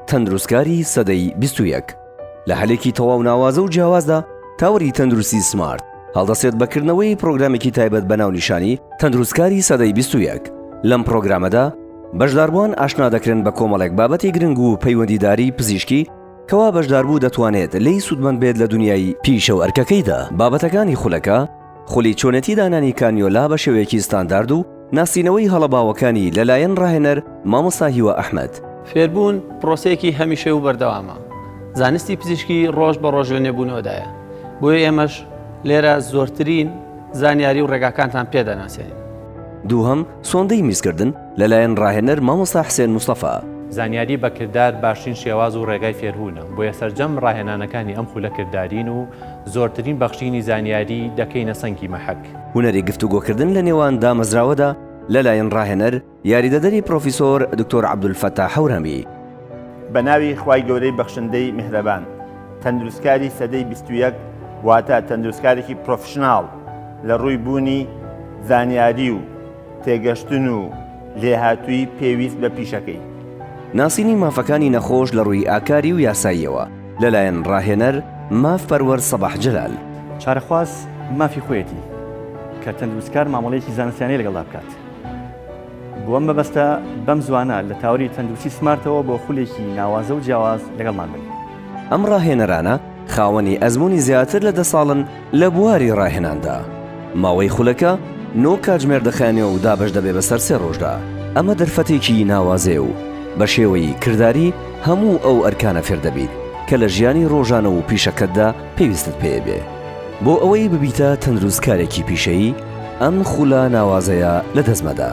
تەندروستکاری سەدەی 21 لە هەلێکی تەواو ناوازە و جیاوازدا تاوەری تەندروستی سمارت هەڵدەسێت بەکردنەوەی پرۆگرامێکی تایبەت بە ناونیشانی تەندروستکاری سەدەی 21 لەم پرۆگرامەدا بەشداربووان ئاشنا دەکرێن بە کۆمەڵێک بابەتی گرنگ و پەیوەندیداری پزیشکی کەوا بەشداربوو دەتوانێت لی سوودمەند بێت لە دنیای پیشە و ئەرکەکەیدا. بابەتەکانی خولەکە، خولی چۆنەتی دانانی کانیۆلا بە شێوەیەکی ستاندارد و ناسینەوەی هەڵەباوەکانی لەلایەن ڕاهێنەر مامۆستا هیوە ئەحمەد. فێربوون پرۆسەیەکی هەمیشەی و بەردەوامە. زانستی پزیشکی ڕۆژ بە ڕۆژ وێنێبوونەوەدایە. بۆیە ئێمەش لێرە زۆرترین زانیاری و ڕێگاکانتان پێدەناسێنین. دووهەم، سۆندەی میزکردن لەلایەن ڕاهێنەر مامۆستا حسێن موستەفا. زانیاری بەکردار باشترین شێواز و ڕێگای فێربوونە، بۆیە سەرجەم ڕاهێنانەکانی ئەم خولە کرددارین و زۆرترین بەخشینی زانیاری دەکەینە سەنگی مەحەک. هونەری گفتوگۆکردن لە نێوان دامەزراوەدا لەلایەن ڕاهێنەر یاریدەدەری پرۆفیسۆر دکتۆر عەبدولفەتاح هەورەمی. بە ناوی خوای گەورەی بەخشندەی میهرەبان، تەندروستکاری سەدەی 21 واتە تەندروستکارێکی پرۆفشناڵ لە ڕووی بوونی زانیاری و تێگەشتن و لێهاتووی پێویست بە پیشەکەی. ناسینی مافەکانی نەخۆش لە ڕووی ئاکاری و یاساییەوە لەلایەن ڕاهێنەر ماف پەروەر سەباح جەلال. چارەخواز مافی خۆیەتی کە تەندروستکار مامەڵەیەکی زانستیانەی لەگەڵا بکات. بۆم بەبەستە بەم زوانە لە تاوەری تەندروستی سمارتەوە بۆ خولێکی ناوازە و جیاواز لەگەڵمان بن. ئەم ڕاهێنەرانە خاوەنی ئەزمموی زیاتر لە 10 ساڵن لە بواری ڕاهێناندا. ماوەی خولەکە 9 کاتژمێر دەخانێ و دابش دەبێ بەسەر 3 ڕۆژدا. ئەمە دەرفەتێکی ناوازێ و بە شێوەی کردداری هەموو ئەو ئەرکانە فێر دەبیت کە لە ژیانی ڕۆژانە و پیشەکەتدا پێویستت پێ بێ. بۆ ئەوەی ببیتە تەندروستکارێکی پیشەیی ئەم خولە ناوازەیە لە دەستمەدا.